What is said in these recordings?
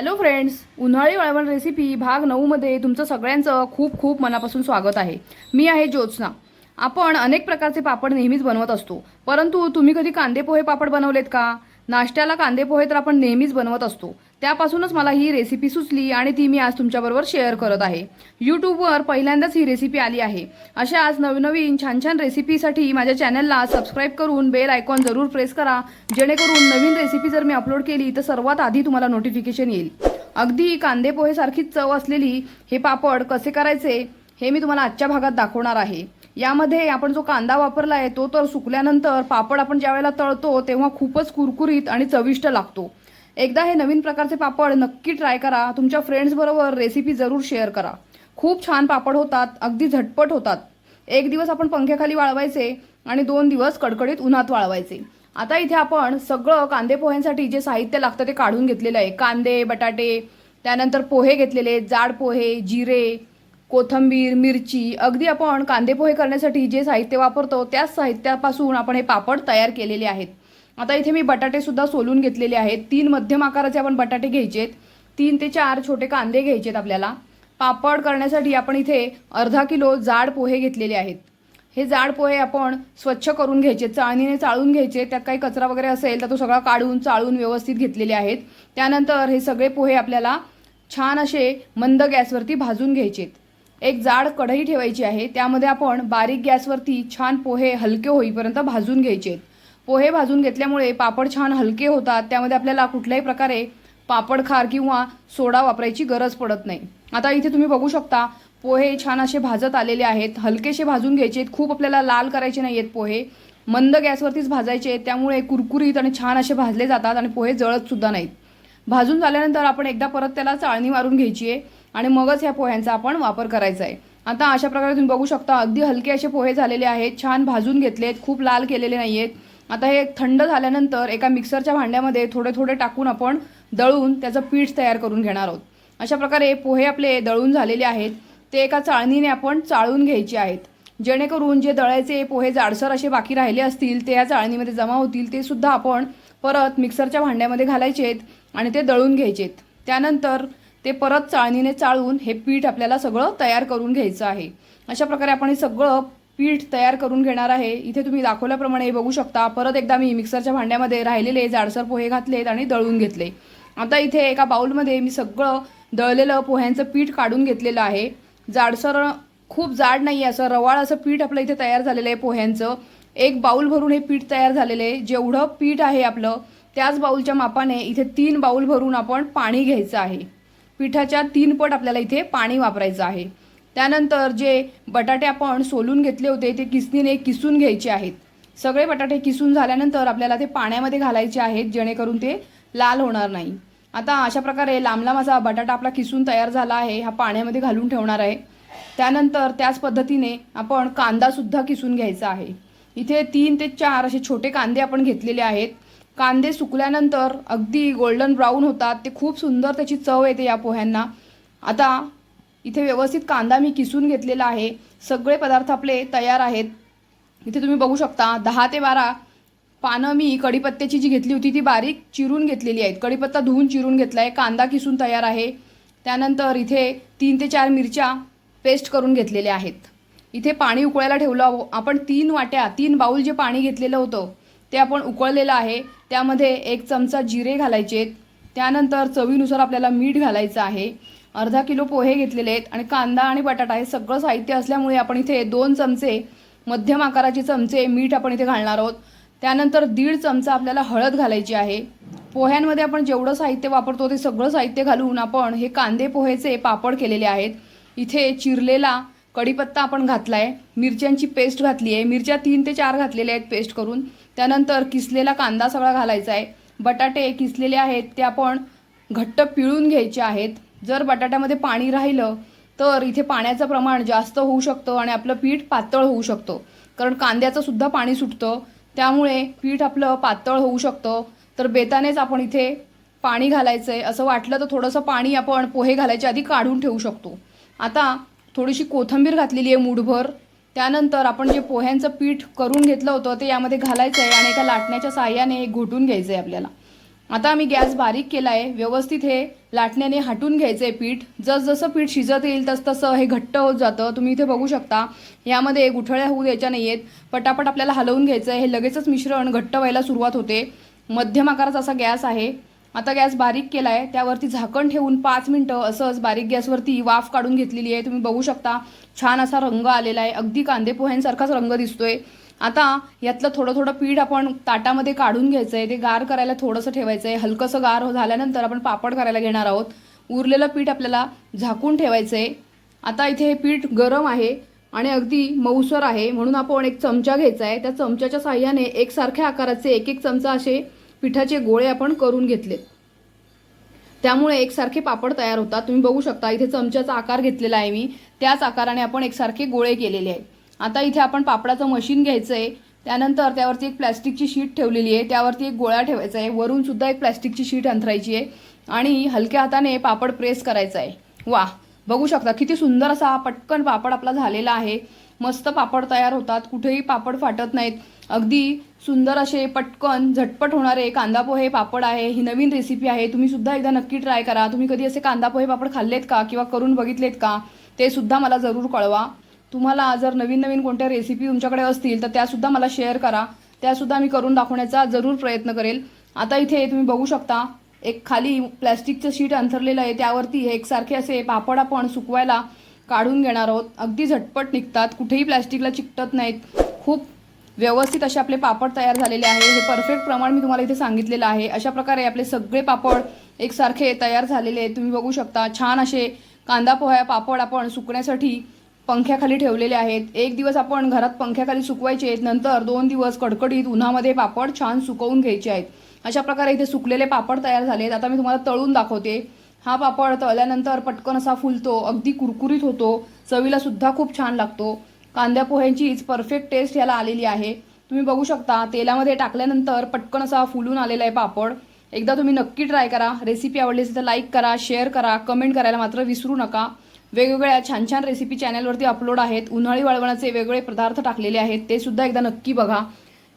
Hello friends, उन्हाळी वाळवण recipe भाग 9 मध्ये तुमचं सगळ्यांचं खूप खूप मनापासून स्वागत आहे। मी आहे ज्योत्स्ना। आपण अनेक प्रकारचे पापड नेहमीच बनवत असतो, परंतु तुम्ही कधी कांदे पोहे पापड बनवलेत का? नाश्त्याला कांदे पोहे तर आपण नेहमीच बनवत असतो। त्यापासूनच मला ही रेसिपी सुचली आणि ती मी आज तुमच्याबरोबर शेअर करत आहे। यूट्यूबवर पहिल्यांदाच ही रेसिपी आली आहे। अशा आज नवनवीन छान छान रेसिपीसाठी माझ्या चॅनलला सबस्क्राइब करून बेल आयकॉन जरूर प्रेस करा, जेणेकरून नवीन रेसिपी जर मी अपलोड केली तर सर्वात आधी तुम्हाला नोटिफिकेशन येईल। अगदी कांदे पोहे सारखीच चव असलेली हे पापड कसे करायचे हे मी तुम्हाला आजच्या भागात दाखवणार आहे। यामध्ये आपण जो कांदा वापरला आहे तो तर सुकल्यानंतर पापड आपण ज्यावेळेला तळतो तेव्हा खूपच कुरकुरीत आणि चविष्ट लागतो। एकदा हे नवीन प्रकारचे पापड नक्की ट्राय करा। तुमच्या फ्रेंड्स बरोबर रेसिपी जरूर शेअर करा। खूप छान पापड होतात, अगदी झटपट होतात। एक दिवस आपण पंख्याखाली वाळवायचे आणि 2 दिवस कडकडीत उन्हात वाळवायचे। आता इथे आपण सगळं कांदे पोह्यांसाठी जे साहित्य लागतं ते काढून घेतलेलं आहे। कांदे, बटाटे, त्यानंतर पोहे घेतलेले, जाड पोहे, जिरे, कोथिंबीर, मिरची, अगदी आपण कांदे पोहे करण्यासाठी जे साहित्य वापरतो त्याच साहित्यापासून आपण हे पापड तयार केलेले आहेत। आता इथे मी बटाटे सुद्धा सोलून घेतलेले आहेत। 3 मध्यम आकाराचे आपण बटाटे घ्यायचेत, 3 ते 4 छोटे कांदे घ्यायचेत। आपल्याला पापड करण्यासाठी आपण इथे अर्धा किलो जाड पोहे घेतलेले आहेत। हे जाड पोहे आपण स्वच्छ करून घ्यायचे, चाळणीने चाळून घ्यायचे। त्यात काही कचरा वगैरे असेल तर तो सगळा काढून चाळून व्यवस्थित घेतलेले आहेत। त्यानंतर हे सगळे पोहे आपल्याला छान असे मंद गॅसवरती भाजून घ्यायचेत। एक जाड कढई ठेवायची आहे, त्यामध्ये आपण बारीक गॅसवरती छान पोहे हलके होईपर्यंत भाजून घ्यायचेत। पोहे भाजून घेतल्यामुळे पापड छान हलके होतात, त्यामध्ये आपल्याला कुठल्याही प्रकारे पापड खार किंवा सोडा वापरायची गरज पडत नाही। आता इथे तुम्ही बघू शकता पोहे छान असे भाजत आलेले आहेत। हलकेसे भाजून घ्यायचे, खूप आपल्याला लाल करायचे नाहीयेत। पोहे मंद गॅसवरतीच भाजायचे, त्यामुळे कुरकुरीत आणि छान असे भाजले जातात आणि पोहे जळत सुद्धा नाहीत। भाजून झाल्यानंतर आपण एकदा परत त्याला चाळणी मारून घ्यायची आहे आणि मगच ह्या पोह्यांचा आपण वापर करायचा आहे। आता अशा प्रकारे तुम्ही बघू शकता अगदी हलके असे पोहे झालेले आहेत, छान भाजून घेतलेत, खूप लाल केलेले नाहीयेत। आता हे थंड झाल्यानंतर एका मिक्सरच्या भांड्यामध्ये थोडे थोडे टाकून आपण दळून त्याचं पीठ तयार करून घेणार आहोत। अशा प्रकारे पोहे आपले दळून झालेले आहेत, ते एका चाळणीने आपण चाळून घ्यायचे आहेत, जेणेकरून जे दळायचे पोहे जाडसर असे बाकी राहिले असतील ते या चाळणीमध्ये जमा होतील। ते सुद्धा आपण परत मिक्सरच्या भांड्यामध्ये घालायचेत आणि ते दळून घ्यायचेत। त्यानंतर ते परत चाळणीने चाळून हे पीठ आपल्याला सगळं तयार करून घ्यायचं आहे। अशा प्रकारे आपण हे सगळं पीठ तयार करून घेणार आहे। इथे तुम्ही दाखवल्याप्रमाणे बघू शकता परत एकदा मी मिक्सरच्या भांड्यामध्ये राहिलेले जाडसर पोहे घातलेत आणि दळून घेतले। आता इथे एका बाउलमध्ये मी सगळं दळलेलं पोह्यांचं पीठ काढून घेतलेलं आहे। जाडसर, खूप जाड नाही, असं रवाळ असं पीठ आपलं इथे तयार झालेलं आहे पोह्यांचं। एक बाउल भरून हे पीठ तयार झालेलं आहे। जेवढं पीठ आहे आपलं त्याच बाउलच्या मापाने इथे 3 बाउल भरून आपण पाणी घ्यायचं आहे। पिठाच्या 3 पट आपल्याला इथे पाणी वापरायचं आहे। त्यानंतर जे बटाटे आपण सोलून घेतले होते ते किसणीने किसून घ्यायचे आहेत। सगळे बटाटे किसून झाल्यानंतर आपल्याला ते पाण्यामध्ये घालायचे आहेत, जेणेकरून ते लाल होणार नाही। आता अशा प्रकारे लांब लांब असा बटाटा आपला किसून तयार झाला आहे, हा पाण्यामध्ये घालून ठेवणार आहे। त्यानंतर त्याच पद्धतीने आपण कांदा सुद्धा किसून घ्यायचा आहे। इथे 3 ते 4 असे छोटे कांदे आपण घेतलेले आहेत। कांदे सुकल्यानंतर अगदी गोल्डन ब्राऊन होतात, ते खूप सुंदर त्याची चव येते या पोह्यांना। आता इथे व्यवस्थित कांदा मी किसून घेतलेला आहे। सगळे पदार्थ आपले तयार आहेत। इथे तुम्ही बघू शकता 10 ते 12 पानं मी कढीपत्त्याची जी घेतली होती ती बारीक चिरून घेतलेली आहेत। कढीपत्ता धुवून चिरून घेतलाय, कांदा किसून तयार आहे। त्यानंतर इथे 3 ते 4 मिरच्या पेस्ट करून घेतलेल्या आहेत। इथे पाणी उकळायला ठेवलं आपण। 3 वाट्या 3 बाउल जे पाणी घेतलेलं होतं ते आपण उकळलेलं आहे। त्यामध्ये 1 चमचा जिरे घालायचे। त्यानंतर चवीनुसार आपल्याला मीठ घालायचं आहे। अर्धा किलो पोहे घेतलेले आहेत आणि कांदा आणि बटाटा हे सगळं साहित्य असल्यामुळे आपण इथे 2 चमचे मध्यम आकाराचे चमचे मीठ आपण इथे घालणार आहोत। त्यानंतर 1.5 चमचा आपल्याला हळद घालायची आहे। पोह्यांमध्ये आपण जेवढं साहित्य वापरतो ते सगळं साहित्य घालून आपण हे कांदे पोहेचे पापड केलेले आहेत। इथे चिरलेला कढीपत्ता आपण घातलाय, मिरच्यांची पेस्ट घातली आहे, मिरच्या 3 ते 4 घातलेल्या आहेत पेस्ट करून। त्यानंतर किसलेला कांदा सगळा घालायचा आहे। बटाटे किसलेले आहेत ते आपण घट्ट पिळून घ्यायचे आहेत। जर बटाट्यामध्ये पाणी राहिलं तर इथे पाण्याचं प्रमाण जास्त होऊ शकतं आणि आपलं पीठ पातळ होऊ शकतं, कारण कांद्याचं सुद्धा पाणी सुटतं, त्यामुळे पीठ आपलं पातळ होऊ शकतं। तर बेतानेच आपण इथे पाणी घालायचं आहे। असं वाटलं तर थोडंसं पाणी आपण पोहे घालायच्या आधी काढून ठेवू शकतो। आता थोडीशी कोथिंबीर घातलेली आहे मूठभर। त्यानंतर आपण जे पोह्यांचं पीठ करून घेतलं होतं ते यामध्ये घालायचं आहे आणि एका लाटण्याच्या साहाय्याने घोटून घ्यायचं आहे आपल्याला। आता आम्ही गॅस बारीक केला आहे. व्यवस्थित हे लाटण्याने हाटून घ्यायचं आहे पीठ. जसं पीठ शिजत येईल तसं हे घट्ट होत जातं. तुम्ही इथे बघू शकता. यामध्ये गुठळ्या होऊ द्यायच्या नाही आहेत. पटापट आपल्याला हलवून घ्यायचं आहे. हे लगेचच मिश्रण घट्ट व्हायला सुरुवात होते. मध्यम आकाराचा असा गॅस आहे. आता गॅस बारीक केला आहे. त्यावरती झाकण ठेवून 5 मिनिटं असंच बारीक गॅसवरती वाफ काढून घेतलेली आहे. तुम्ही बघू शकता छान असा रंग आलेला आहे. अगदी कांदे पोह्यांसारखाच रंग दिसतोय. आता यातलं थोडं थोडं पीठ आपण ताटामध्ये काढून घ्यायचं आहे. ते गार करायला थोडंसं ठेवायचं आहे. हलकंसं गार झाल्यानंतर आपण पापड करायला घेणार आहोत. उरलेलं पीठ आपल्याला झाकून ठेवायचं आहे. आता इथे हे पीठ गरम आहे आणि अगदी मऊसर आहे, म्हणून आपण एक चमचा घ्यायचा आहे. त्या चमच्याच्या साह्याने एकसारख्या आकाराचे एक चमचा असे पिठाचे गोळे आपण करून घेतलेत. त्यामुळे एकसारखे पापड तयार होतात. तुम्ही बघू शकता इथे चमच्याचा आकार घेतलेला आहे मी. त्याच आकाराने आपण एकसारखे गोळे केलेले आहेत. आता इथे आपण पापडाचं मशीन घ्यायचं आहे. त्यानंतर त्यावरती एक प्लॅस्टिकची शीट ठेवलेली आहे. त्यावरती एक गोळा ठेवायचा आहे. वरून सुद्धा एक प्लॅस्टिकची शीट अंथरायची आहे आणि हलक्या हाताने पापड प्रेस करायचा आहे. वा, बघू शकता किती सुंदर असा पटकन पापड आपला झालेला आहे. मस्त पापड तयार होतात. कुठेही पापड फाटत नाहीत. अगदी सुंदर असे पटकन झटपट होणारे कांदा पोहे पापड आहे. ही नवीन रेसिपी आहे. तुम्ही सुद्धा एकदा नक्की ट्राय करा. तुम्ही कधी असे कांदा पोहे पापड खाल्लेत का किंवा करून बघितलेत का ते सुद्धा मला जरूर कळवा. तुम्हाला जर नवीन नवीन कोणत्या रेसिपी तुमच्याकडे असतील तर त्यासुद्धा मला शेअर करा. त्यासुद्धा मी करून दाखवण्याचा जरूर प्रयत्न करेल. आता इथे तुम्ही बघू शकता एक खाली प्लॅस्टिकचं शीट अंथरलेलं आहे. त्यावरती एकसारखे असे पापड आपण सुकवायला काढून घेणार आहोत. अगदी झटपट निघतात. कुठेही प्लॅस्टिकला चिकटत नाहीत. खूप व्यवस्थित असे आपले पापड तयार झालेले आहे. हे परफेक्ट प्रमाण मी तुम्हाला इथे सांगितलेलं आहे. अशा प्रकारे आपले सगळे पापड एकसारखे तयार झालेले आहेत. तुम्ही बघू शकता छान असे कांदा पोह्या पापड आपण सुकण्यासाठी पंख्याखाली ठेवलेले आहेत. एक दिवस आपण घरात पंख्याखाली सुकवायचे आहेत. नंतर 2 दिवस कडकडीत उन्हामध्ये पापड छान सुकवून घ्यायचे आहेत. अशा प्रकारे इथे सुकलेले पापड तयार झाले आहेत. आता मी तुम्हाला तळून दाखवते. हा पापड तळल्यानंतर पटकन असा फुलतो. अगदी कुरकुरीत होतो. चवीला सुद्धा खूप छान लागतो. कांद्या पोह्यांचीच परफेक्ट टेस्ट याला आलेली आहे. तुम्ही बघू शकता तेलामध्ये टाकल्यानंतर पटकन असा फुलून आलेला आहे पापड. एकदा तुम्ही नक्की ट्राय करा. रेसिपी आवडली असेल तर लाईक करा, शेअर करा, कमेंट करायला मात्र विसरू नका. वेगवेगळ्या छान छान रेसिपी चॅनलवरती अपलोड आहेत. उन्हाळी वाळवणाचे वेगवेगळे पदार्थ टाकलेले आहेत. ते सुद्धा एकदा नक्की बघा.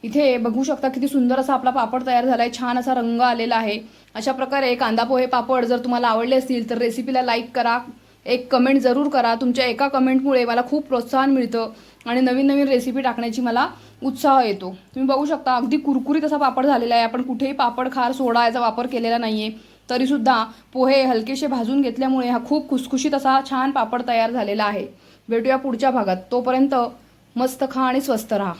इथे बघू शकता किती सुंदर असा आपला पापड तयार झाला आहे. छान असा रंग आलेला आहे. अशा प्रकारे कांदा पोहे पापड जर तुम्हाला आवडले असतील तर रेसिपीला लाईक करा, एक कमेंट जरूर करा. तुमच्या एका कमेंटमुळे मला खूप प्रोत्साहन मिळतं आणि नवीन नवीन रेसिपी टाकण्याची मला उत्साह येतो. तुम्ही बघू शकता अगदी कुरकुरीत असा पापड झालेला आहे. आपण कुठेही पापड खार सोडा याचा वापर केलेला नाहीये. तरीसुद्धा पोहे हलकेसे भाजून घेतल्यामुळे हा खूप खुसखुशीत असा छान पापड तयार झालेला आहे. भेटूया पुढच्या भागात. तोपर्यंत मस्त खा आणि स्वस्त राहा.